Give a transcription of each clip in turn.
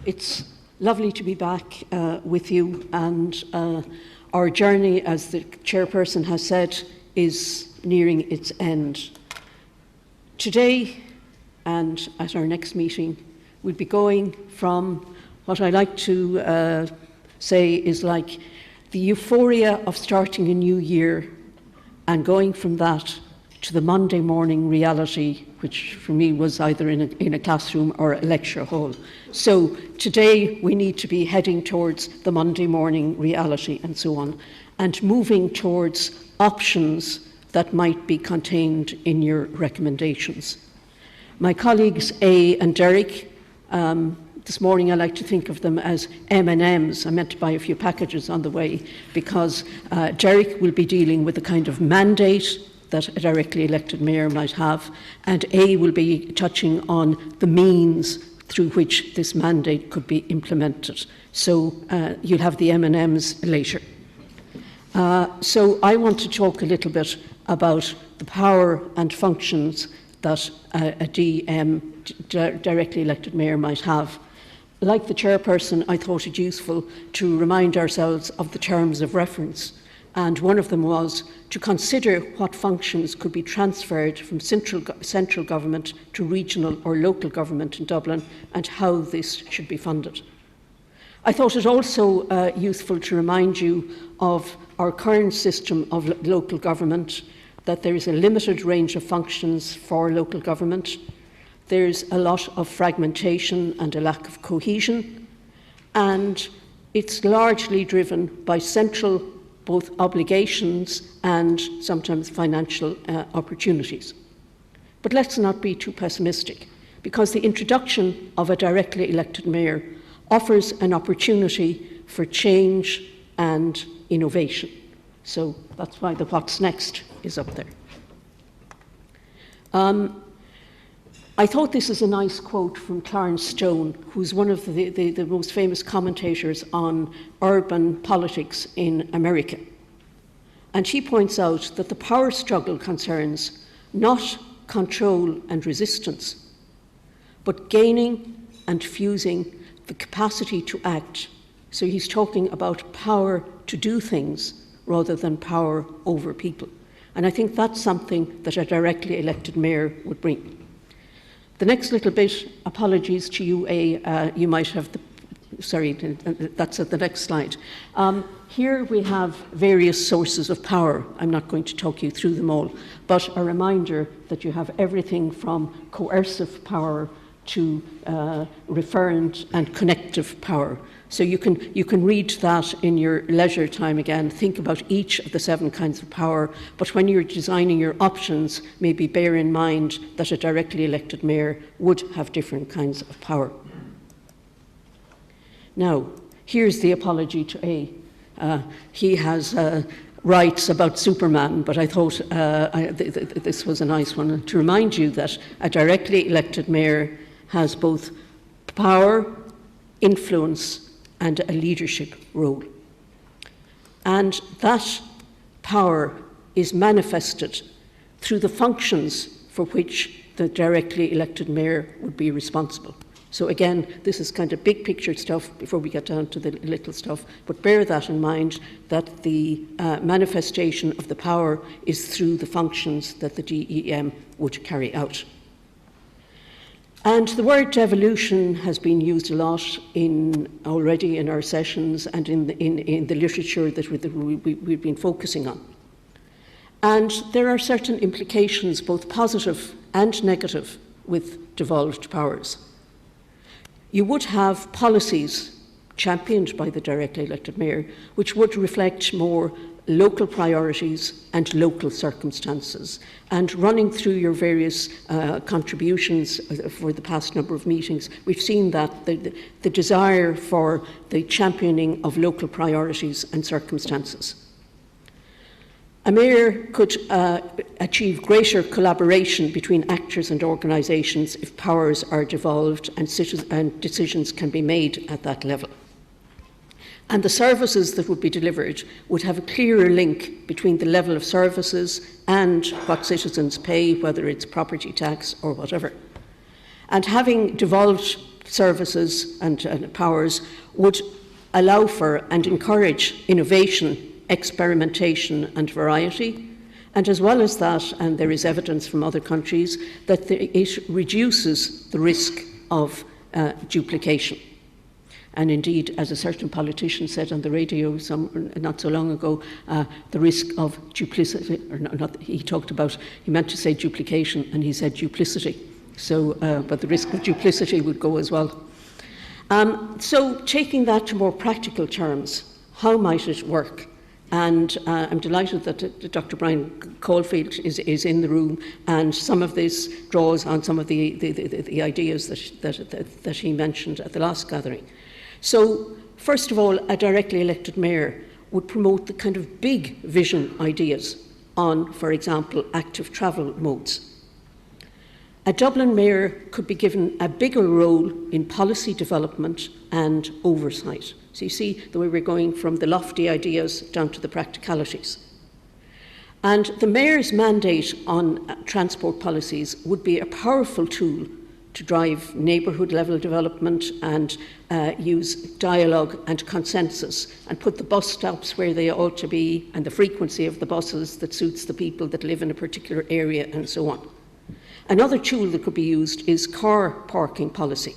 It's lovely to be back with you, and our journey, as the chairperson has said, is nearing its end. Today and at our next meeting, we'll be going from what I like to say is like the euphoria of starting a new year and going from that to the Monday morning reality, which for me was either in a classroom or a lecture hall. So today we need to be heading towards the Monday morning reality and so on, and moving towards options that might be contained in your recommendations. My colleagues A and Derek, this morning I like to think of them as M&Ms. I meant to buy a few packages on the way, because Derek will be dealing with the kind of mandate that a directly elected mayor might have, and A will be touching on the means through which this mandate could be implemented. So you'll have the M&Ms later. So I want to talk a little bit about the power and functions that a DM, directly elected mayor, might have. Like the chairperson, I thought it useful to remind ourselves of the terms of reference. And one of them was to consider what functions could be transferred from central government to regional or local government in Dublin, and how this should be funded. I thought it also useful to remind you of our current system of local government, that there is a limited range of functions for local government. There's a lot of fragmentation and a lack of cohesion, and it's largely driven by central both obligations and sometimes financial opportunities. But let's not be too pessimistic, because the introduction of a directly elected mayor offers an opportunity for change and innovation. So that's why the what's next is up there. I thought this is a nice quote from Clarence Stone, who's one of the most famous commentators on urban politics in America. And he points out that the power struggle concerns not control and resistance, but gaining and fusing the capacity to act. So he's talking about power to do things rather than power over people. And I think that's something that a directly elected mayor would bring. The next little bit, apologies to you, you might have that's at the next slide. Here we have various sources of power. I'm not going to talk you through them all, but a reminder that you have everything from coercive power to referent and connective power. So you can read that in your leisure time again, think about each of the 7 kinds of power, but when you're designing your options, maybe bear in mind that a directly elected mayor would have different kinds of power. Now, here's the apology to A. He has rights about Superman, but I thought this was a nice one, to remind you that a directly elected mayor has both power, influence, and a leadership role. And that power is manifested through the functions for which the directly elected mayor would be responsible. So again, this is kind of big picture stuff before we get down to the little stuff, but bear that in mind, that the manifestation of the power is through the functions that the DEM would carry out. And the word devolution has been used a lot already in our sessions and in the literature that we've been focusing on. And there are certain implications, both positive and negative, with devolved powers. You would have policies championed by the directly elected mayor, which would reflect more local priorities and local circumstances. And running through your various contributions for the past number of meetings, we've seen that the desire for the championing of local priorities and circumstances. A mayor could achieve greater collaboration between actors and organisations if powers are devolved and decisions can be made at that level. And the services that would be delivered would have a clearer link between the level of services and what citizens pay, whether it's property tax or whatever. And having devolved services and powers would allow for and encourage innovation, experimentation and variety. And as well as that, and there is evidence from other countries, that it reduces the risk of duplication. And indeed, as a certain politician said on the radio not so long ago, the risk of duplicity, or not, he meant to say duplication, and he said duplicity. So, but the risk of duplicity would go as well. So taking that to more practical terms, how might it work? And I'm delighted that Dr. Brian Caulfield is in the room, and some of this draws on some of the ideas that he mentioned at the last gathering. So, first of all, a directly elected mayor would promote the kind of big vision ideas on, for example, active travel modes. A Dublin mayor could be given a bigger role in policy development and oversight. So you see the way we're going from the lofty ideas down to the practicalities. And the mayor's mandate on transport policies would be a powerful tool to drive neighbourhood level development and use dialogue and consensus and put the bus stops where they ought to be and the frequency of the buses that suits the people that live in a particular area and so on. Another tool that could be used is car parking policy.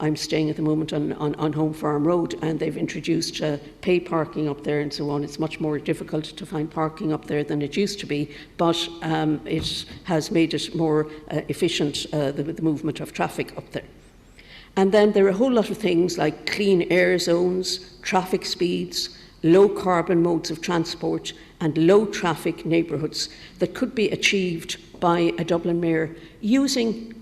I'm staying at the moment on Home Farm Road, and they've introduced pay parking up there and so on. It's much more difficult to find parking up there than it used to be, but it has made it more efficient, the movement of traffic up there. And then there are a whole lot of things like clean air zones, traffic speeds, low carbon modes of transport and low traffic neighbourhoods that could be achieved by a Dublin mayor using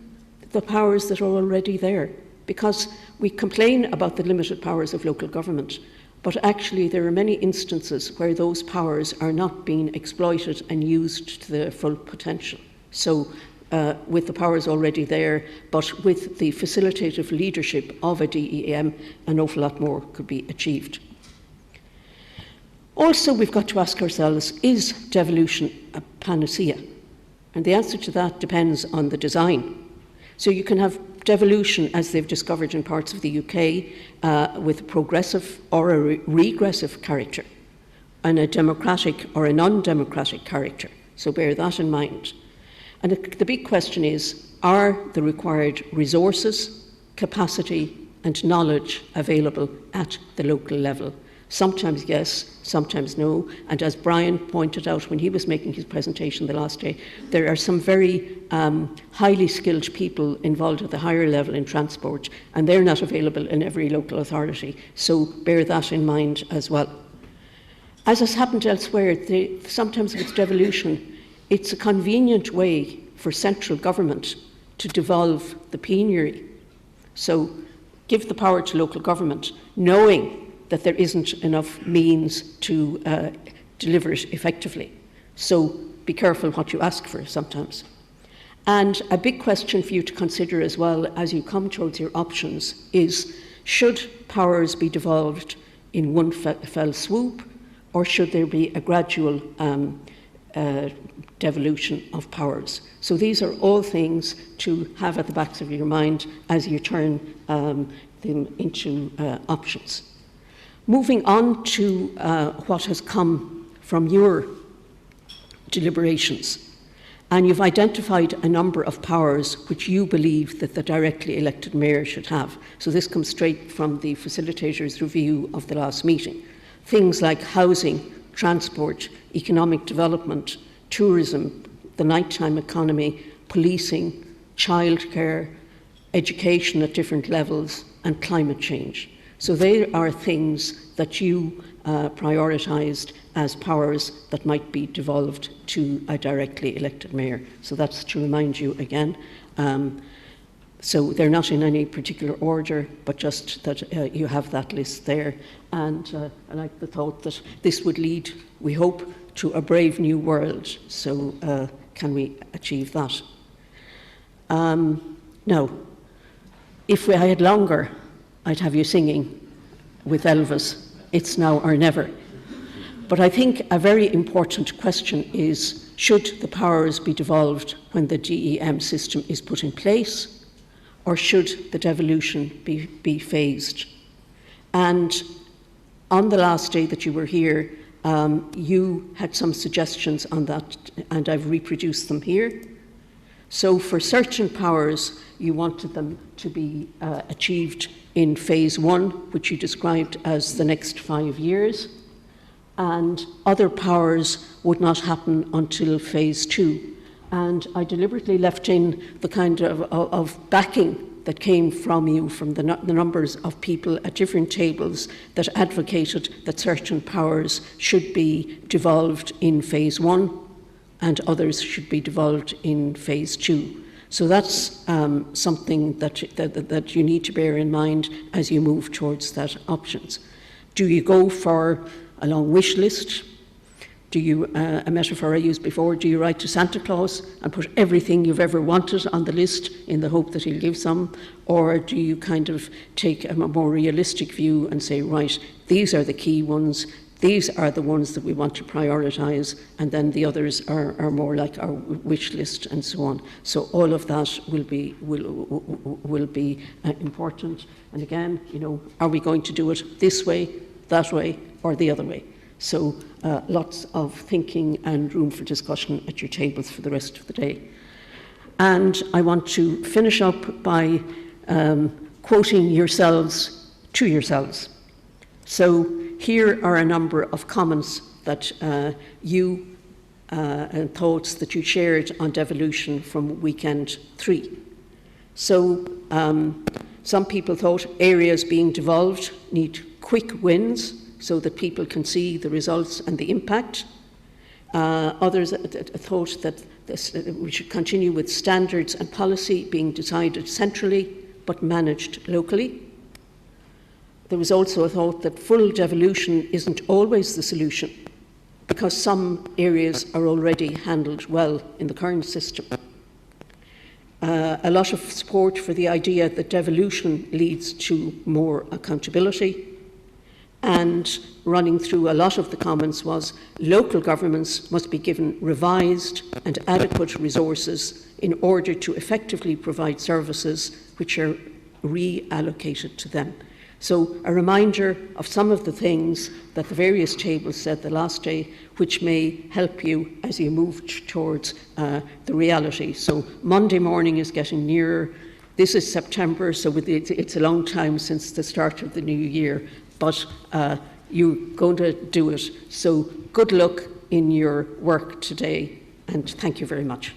the powers that are already there. Because we complain about the limited powers of local government, but actually there are many instances where those powers are not being exploited and used to their full potential. So with the powers already there, but with the facilitative leadership of a DEM, an awful lot more could be achieved. Also, we've got to ask ourselves, is devolution a panacea? And the answer to that depends on the design. So you can have devolution, as they've discovered in parts of the UK, with a progressive or a regressive character, and a democratic or a non-democratic character. So bear that in mind. And the big question is, are the required resources, capacity and knowledge available at the local level? Sometimes yes, sometimes no. And as Brian pointed out when he was making his presentation the last day, there are some very highly skilled people involved at the higher level in transport, and they're not available in every local authority. So bear that in mind as well. As has happened elsewhere, sometimes with devolution, it's a convenient way for central government to devolve the plenary. So give the power to local government, knowing that there isn't enough means to deliver it effectively. So be careful what you ask for sometimes. And a big question for you to consider as well as you come towards your options is, should powers be devolved in one fell swoop, or should there be a gradual devolution of powers? So these are all things to have at the backs of your mind as you turn them into options. Moving on to what has come from your deliberations. And you've identified a number of powers which you believe that the directly elected mayor should have. So this comes straight from the facilitator's review of the last meeting. Things like housing, transport, economic development, tourism, the nighttime economy, policing, childcare, education at different levels, and climate change. So they are things that you prioritised as powers that might be devolved to a directly elected mayor. So that's to remind you again. So they're not in any particular order, but just that you have that list there. And I like the thought that this would lead, we hope, to a brave new world. So can we achieve that? Now, if I had longer, I'd have you singing with Elvis, "It's Now or Never." But I think a very important question is, should the powers be devolved when the DEM system is put in place, or should the devolution be phased? And on the last day that you were here, you had some suggestions on that, and I've reproduced them here. So for certain powers, you wanted them to be achieved in phase 1, which you described as the next 5 years, and other powers would not happen until phase 2. And I deliberately left in the kind of backing that came from you, from the numbers of people at different tables that advocated that certain powers should be devolved in phase 1 and others should be devolved in phase 2. So that's something that you need to bear in mind as you move towards that options. Do you go for a long wish list? Do you, a metaphor I used before, do you write to Santa Claus and put everything you've ever wanted on the list in the hope that he'll give some? Or do you kind of take a more realistic view and say, right, these are the key ones, these are the ones that we want to prioritise, and then the others are more like our wish list and so on. So all of that will be important. And again, you know, are we going to do it this way, that way, or the other way? So lots of thinking and room for discussion at your tables for the rest of the day. And I want to finish up by quoting yourselves to yourselves. So here are a number of comments that and thoughts that you shared on devolution from weekend 3. So some people thought areas being devolved need quick wins so that people can see the results and the impact. Others thought that we should continue with standards and policy being decided centrally but managed locally. There was also a thought that full devolution isn't always the solution because some areas are already handled well in the current system. A lot of support for the idea that devolution leads to more accountability, and running through a lot of the comments was local governments must be given revised and adequate resources in order to effectively provide services which are reallocated to them. So a reminder of some of the things that the various tables said the last day, which may help you as you move towards the reality. So Monday morning is getting nearer. This is September, so it's a long time since the start of the new year, but you're going to do it. So good luck in your work today, and thank you very much.